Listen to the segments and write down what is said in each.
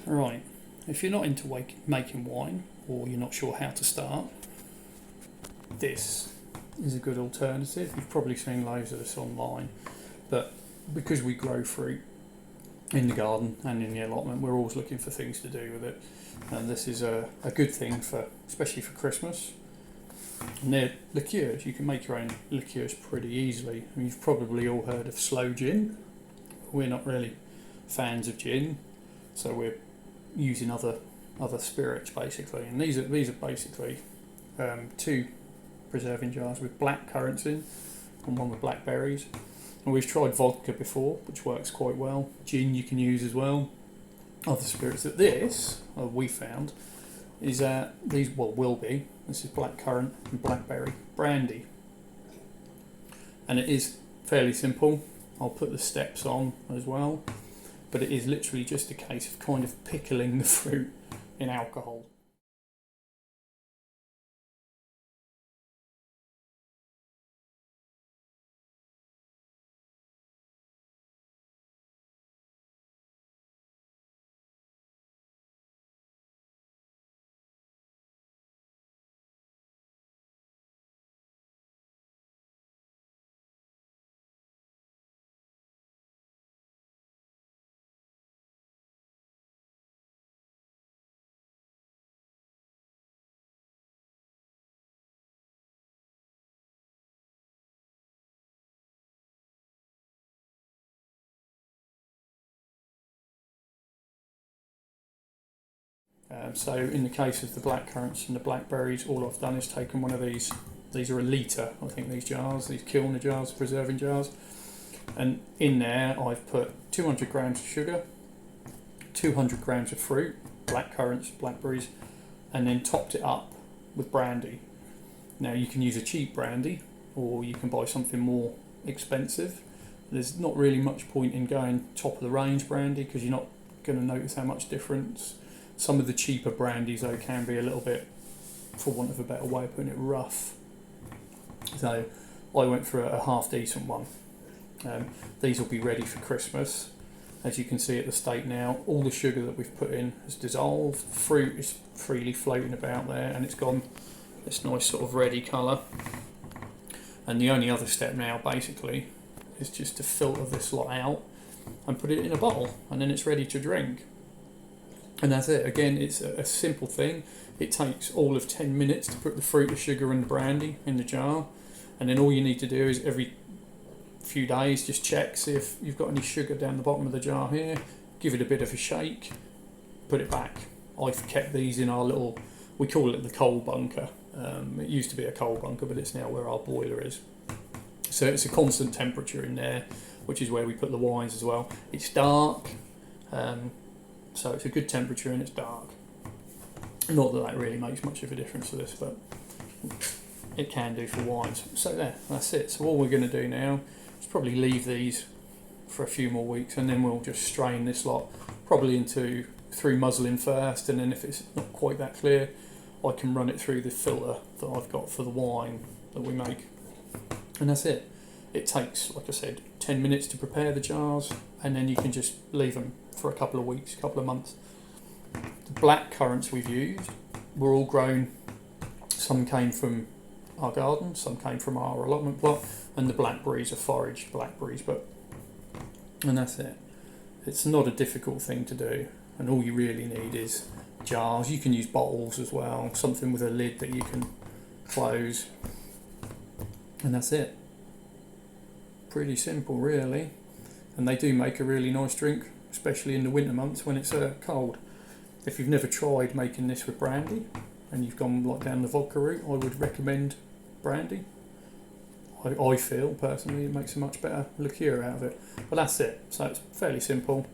Right, if you're not into making wine, or you're not sure how to start, this is a good alternative. You've probably seen loads of this online, but because we grow fruit in the garden and in the allotment, we're always looking for things to do with it, and this is a good thing for, especially for Christmas. And they're liqueurs. You can make your own liqueurs pretty easily. I mean, you've probably all heard of sloe gin. We're not really fans of gin, so we're using other spirits basically. And these are basically two preserving jars with blackcurrants in, and one with blackberries. And we've tried vodka before, which works quite well. Gin you can use as well. Other spirits. That this we found is these will be. This is blackcurrant and blackberry brandy, and it is fairly simple. I'll put the steps on as well, but it is literally just a case of kind of pickling the fruit in alcohol. So in the case of the blackcurrants and the blackberries, all I've done is taken one of these. These are a litre, I think, these jars, these kilner jars, preserving jars. And in there I've put 200 grams of sugar, 200 grams of fruit, blackcurrants, blackberries, and then topped it up with brandy. Now you can use a cheap brandy, or you can buy something more expensive. There's not really much point in going top of the range brandy, because you're not going to notice how much difference. Some of the cheaper brandies though can be a little bit, for want of a better way of putting it, rough. So I went for a half decent one. These will be ready for Christmas. As you can see at the stake now, all the sugar that we've put in has dissolved. Fruit is freely floating about there, and it's gone this nice sort of reddy colour. And the only other step now basically is just to filter this lot out and put it in a bottle, and then it's ready to drink. And that's it. Again, it's a simple thing. It takes all of 10 minutes to put the fruit, the sugar and the brandy in the jar, and then all you need to do is every few days just check, see if you've got any sugar down the bottom of the jar here, give it a bit of a shake, put it back. I've kept these in our little, we call it the coal bunker. It used to be a coal bunker, but it's now where our boiler is. So it's a constant temperature in there, which is where we put the wines as well. It's dark, so it's a good temperature and it's dark. Not that really makes much of a difference to this, but it can do for wines. So there, that's it. So all we're going to do now is probably leave these for a few more weeks, and then we'll just strain this lot probably through muslin first, and then if it's not quite that clear, I can run it through the filter that I've got for the wine that we make. And that's it. It takes, like I said, 10 minutes to prepare the jars, and then you can just leave them for a couple of weeks, couple of months. The black currants we've used were all grown, some came from our garden, some came from our allotment plot, and the blackberries are foraged blackberries, and that's it. It's not a difficult thing to do, and all you really need is jars. You can use bottles as well, something with a lid that you can close, and that's it. Pretty simple really, and they do make a really nice drink, especially in the winter months when it's cold. If you've never tried making this with brandy and you've gone like down the vodka route, I would recommend brandy. I feel personally it makes a much better liqueur out of it. But that's it, so it's fairly simple.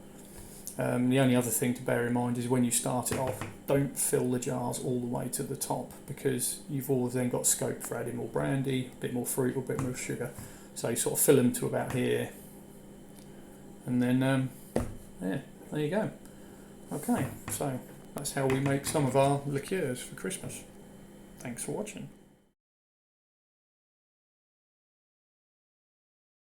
The only other thing to bear in mind is when you start it off, don't fill the jars all the way to the top, because you've always then got scope for adding more brandy, a bit more fruit or a bit more sugar. So you sort of fill them to about here, and then yeah, there you go. Okay, so that's how we make some of our liqueurs for Christmas. Thanks for watching.